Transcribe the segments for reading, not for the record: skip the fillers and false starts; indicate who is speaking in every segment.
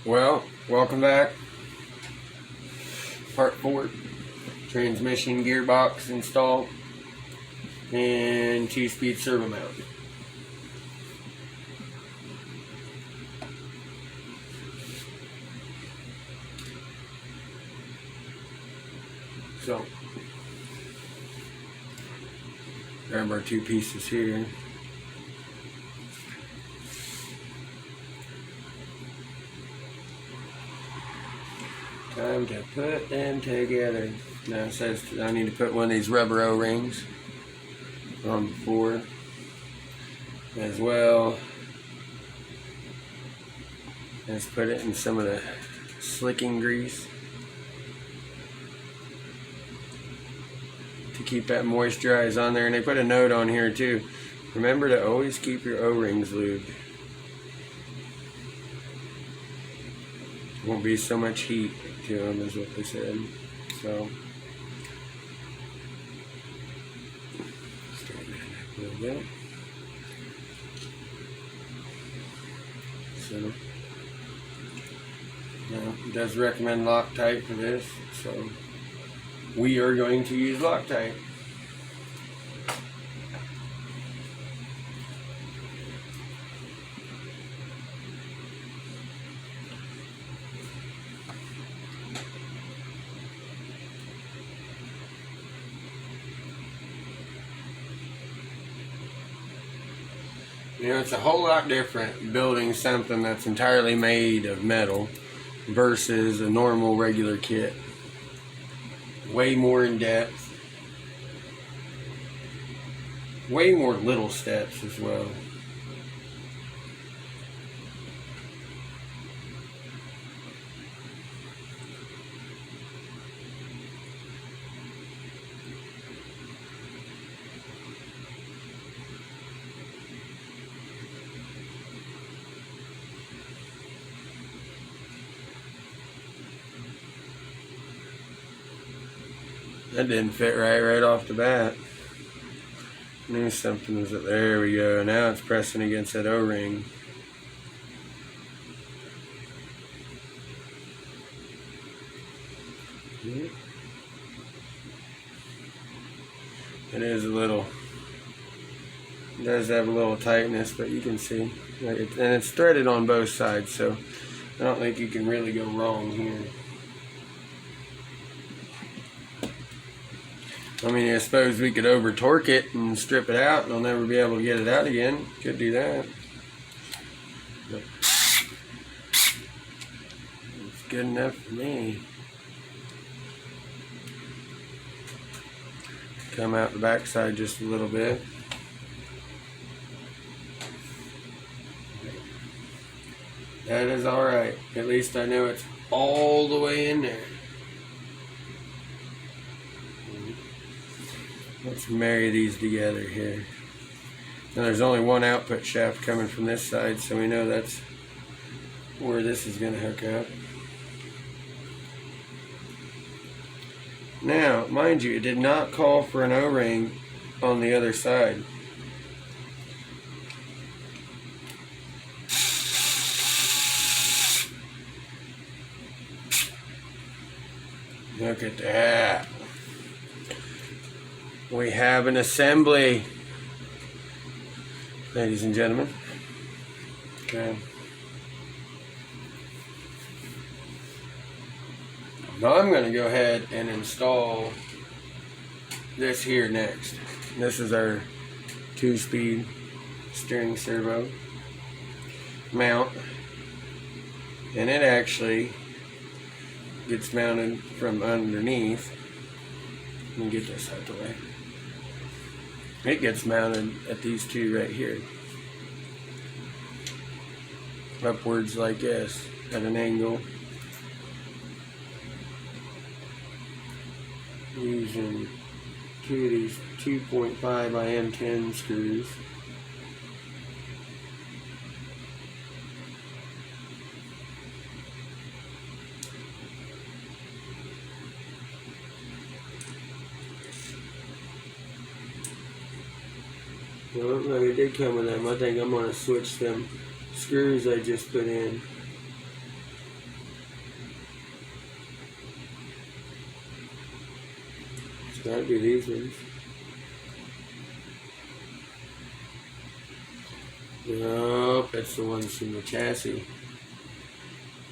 Speaker 1: Well, welcome back. Part 4. Transmission gearbox installed and 2-speed servo mount. So, grab our 2 pieces here. Time to put them together. Now it says I need to put one of these rubber O-rings on before as well as put it in some of the slicking grease to keep that moisturized on there. And they put a note on here too. Remember to always keep your O-rings lubed. Won't be so much heat to them is what they said. So straighten that up a little bit. So now it does recommend Loctite for this, so we are going to use Loctite. You know, it's a whole lot different building something that's entirely made of metal versus a normal regular kit. Way more in depth. Way more little steps as well. That didn't fit right off the bat. Knew something was up. There we go. Now it's pressing against that O-ring. It is a little. It does have a little tightness, but you can see, and it's threaded on both sides, so I don't think you can really go wrong here. I mean, I suppose we could over torque it and strip it out and I'll never be able to get it out again. Could do that. But it's good enough for me. Come out the backside just a little bit. That is alright. At least I know it's all the way in there. Let's marry these together here. Now there's only one output shaft coming from this side, so we know that's where this is going to hook up. Now, mind you, it did not call for an O-ring on the other side. Look at that. We have an assembly, ladies and gentlemen. Okay. Now I'm going to go ahead and install this here next. This is our 2-speed steering servo mount, and it actually gets mounted from underneath. Let me get this out of the way. It gets mounted at these 2 right here, upwards like this at an angle, using 2 of these 2.5 by M10 screws. Well, no, it did come with them. I think I'm going to switch them screws I just put in That'd be these ones. Nope, it's the ones from the chassis.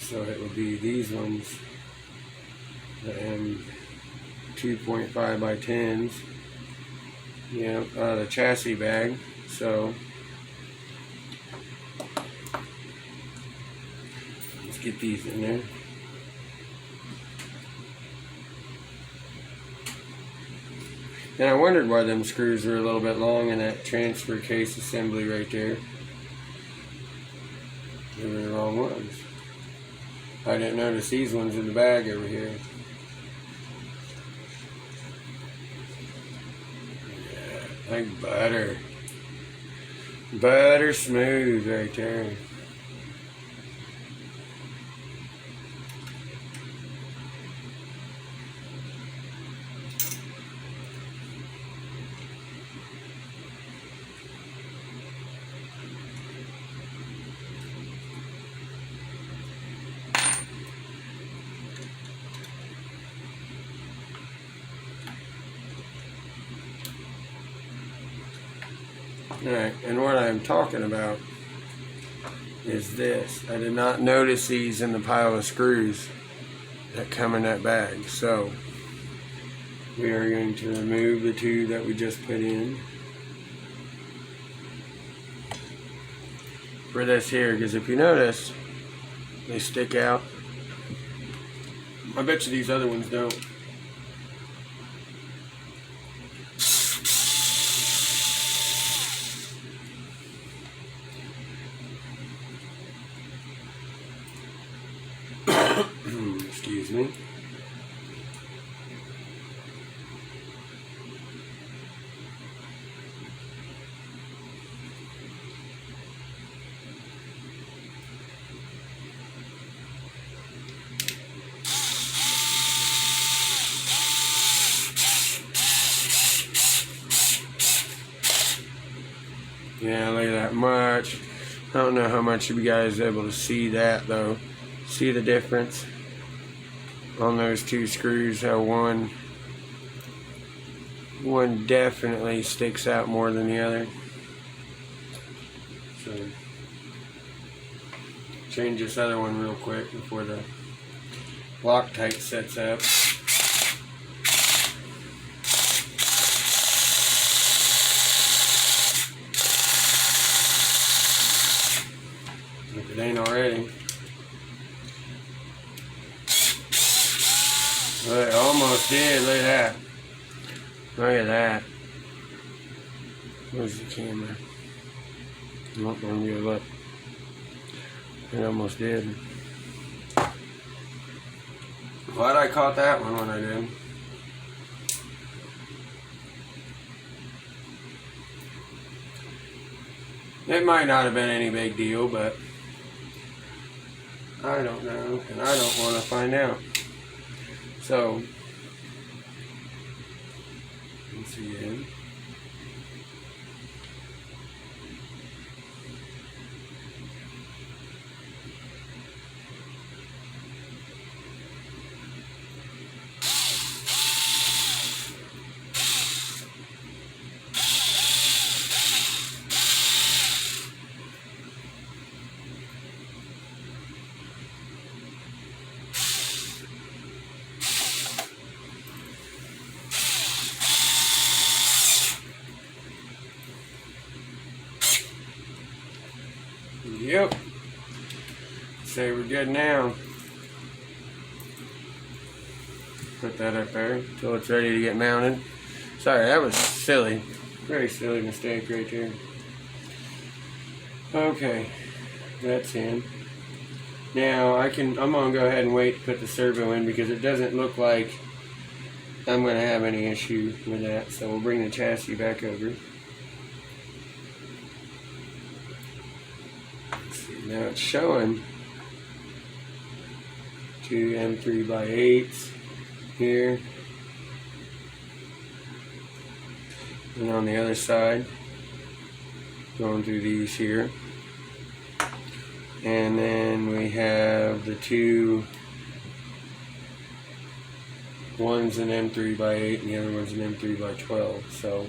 Speaker 1: So it would be these ones. The 2.5 by 10s. Yeah, the chassis bag. So let's get these in there. And I wondered why them screws were a little bit long in that transfer case assembly right there. They were the wrong ones. I didn't notice these ones in the bag over here. Yeah, like butter. Butter smooth right there. Alright, and what I'm talking about is this. I did not notice these in the pile of screws that come in that bag. So we are going to remove the two that we just put in for this here, because if you notice, they stick out. I bet you these other ones don't. Excuse me. Yeah, look at that much. I don't know how much you guys are able to see that though. See the difference on those two screws, how one definitely sticks out more than the other. So change this other one real quick before the Loctite sets up. If it ain't already. Look, it almost did. Look at that. Look at that. Where's the camera? Nope, don't give up. It almost did. Glad I caught that one when I did. It might not have been any big deal, but I don't know, and I don't want to find out. So, once again, yep. Say we're good now. Put that up there until it's ready to get mounted. Sorry, that was silly. Very silly mistake right there. Okay, that's in. Now I'm gonna go ahead and wait to put the servo in because it doesn't look like I'm gonna have any issue with that. So we'll bring the chassis back over. Now it's showing two M3x8s here, and on the other side, going through these here, and then we have the two One's an M3x8 and the other one's an M3x12. So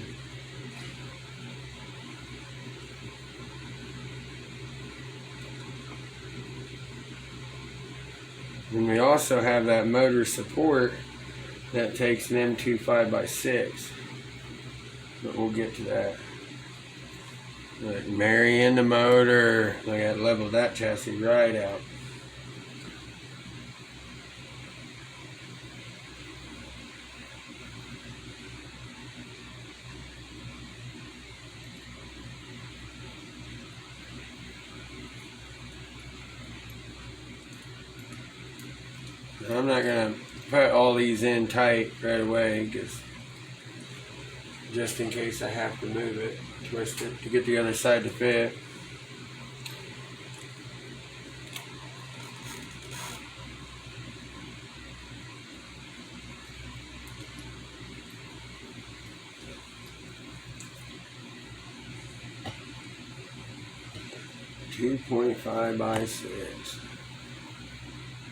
Speaker 1: and we also have that motor support that takes an M2 5x6. But we'll get to that. Like marrying the motor. I got leveled that chassis right out. I'm not going to put all these in tight right away, because just in case I have to move it, twist it to get the other side to fit. .5x6.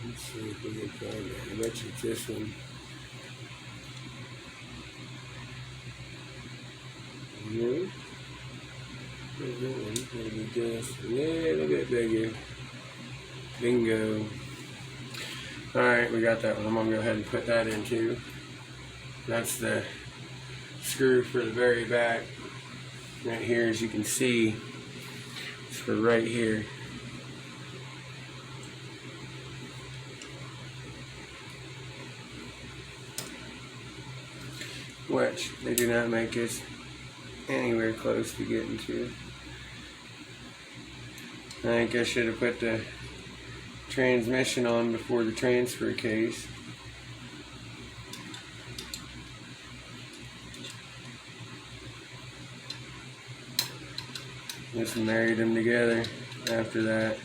Speaker 1: Let's see if we can find that. I bet you it's this one. No. Maybe just a little bit bigger. Bingo. Alright, we got that one. I'm going to go ahead and put that in too. That's the screw for the very back. Right here, as you can see, it's for right here. Which they do not make us anywhere close to getting to. I think I should have put the transmission on before the transfer case. Just married them together after that.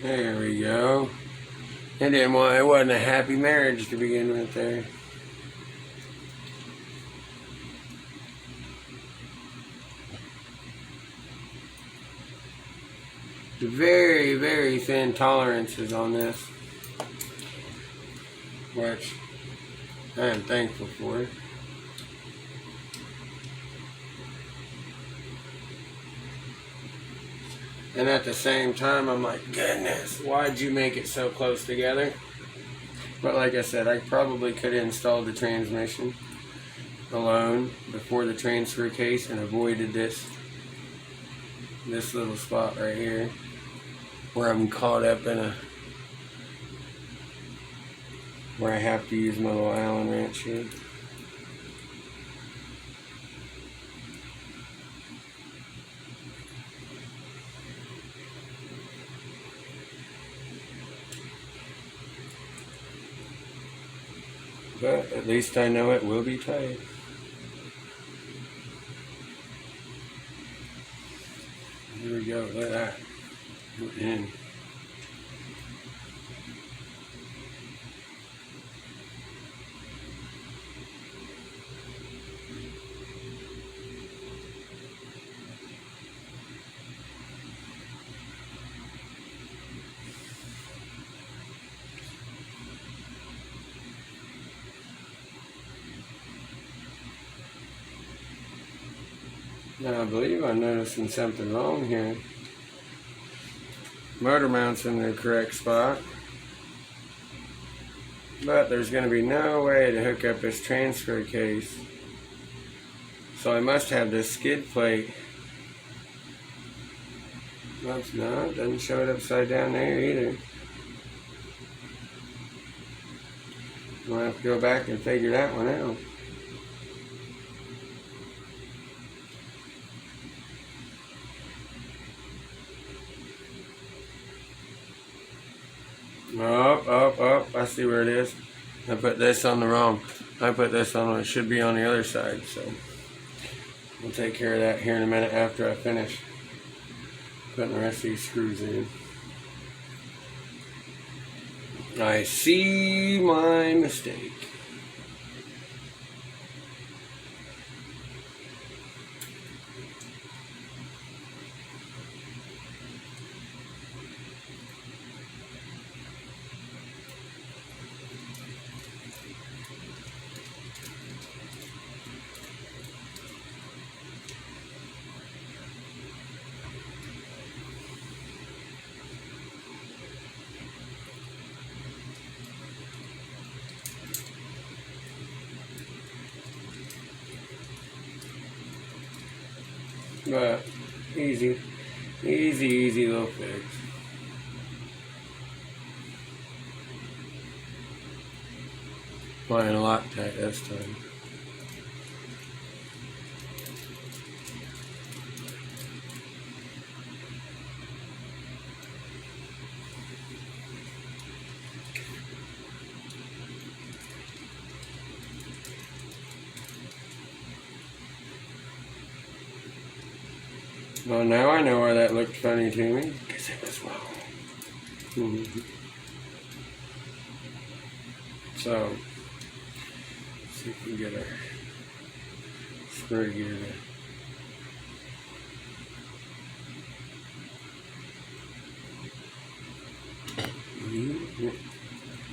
Speaker 1: There we go. It wasn't a happy marriage to begin with there. Very, very thin tolerances on this, which I am thankful for. And at the same time, I'm like, goodness, why'd you make it so close together? But like I said, I probably could have installed the transmission alone before the transfer case and avoided this little spot right here where I'm caught up in where I have to use my little Allen wrench here. But at least I know it will be tight. Here we go, look at that. We're in. Now I believe I'm noticing something wrong here. Motor mount's in the correct spot. but there's going to be no way to hook up this transfer case. So I must have this skid plate. Oops, no, it doesn't show it upside down there either. We'll have to go back and figure that one out. Oh, I see where it is. I put this on the wrong. I put this on, it should be on the other side, so we'll take care of that here in a minute after I finish putting the rest of these screws in. I see my mistake. But easy little fix. Applying a Loctite this time. Well, now I know why that looked funny to me, because it was wrong. So, let's see if we can get our spray gear to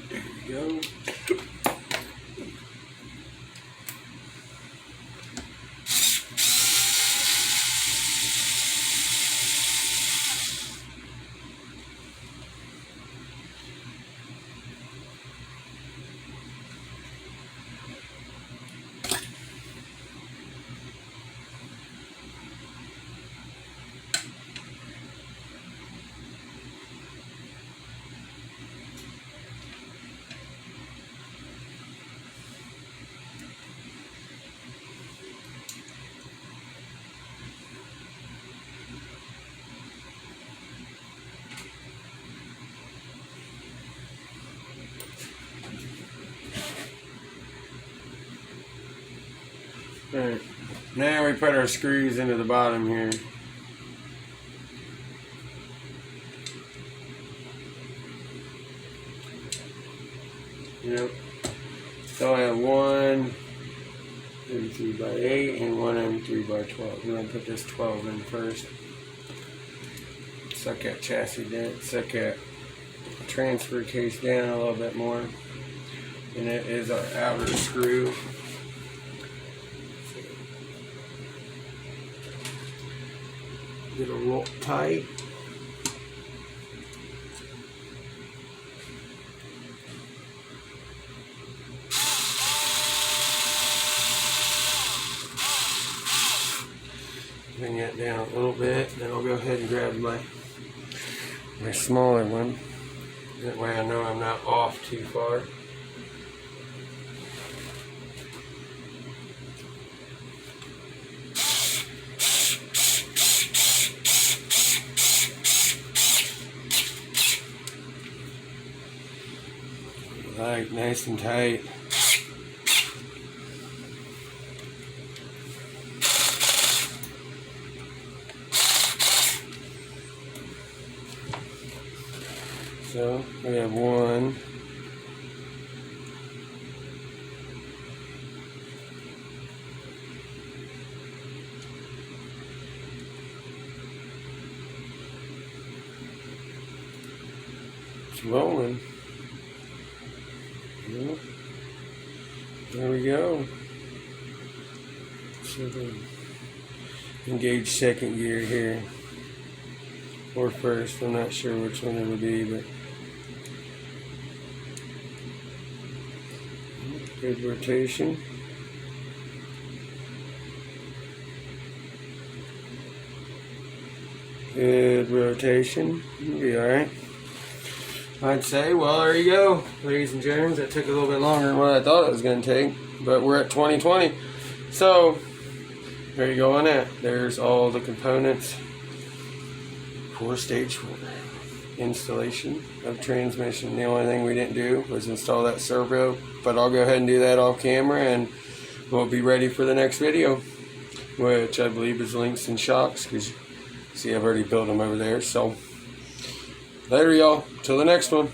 Speaker 1: there we go. Alright, now we put our screws into the bottom here. Yep. So I have one M3x8 and one M3x12. We're going to put this 12 in first. Suck that chassis down, suck that transfer case down a little bit more. And it is our outer screw. Get a roll tight. Bring that down a little bit, then I'll go ahead and grab my smaller one. That way I know I'm not off too far. Right, nice and tight. So we have one. It's rolling. Yep. There we go. So engage second gear here. Or first, I'm not sure which one it would be, but Good rotation. Good rotation. You'll be alright. I'd say, well, there you go, ladies and gentlemen. That took a little bit longer than what I thought it was going to take, but we're at 2020. So, there you go on that. There's all the components for stage 4 installation of transmission. The only thing we didn't do was install that servo, but I'll go ahead and do that off camera, and we'll be ready for the next video, which I believe is links and shocks, because see, I've already built them over there. So later, y'all, till the next one.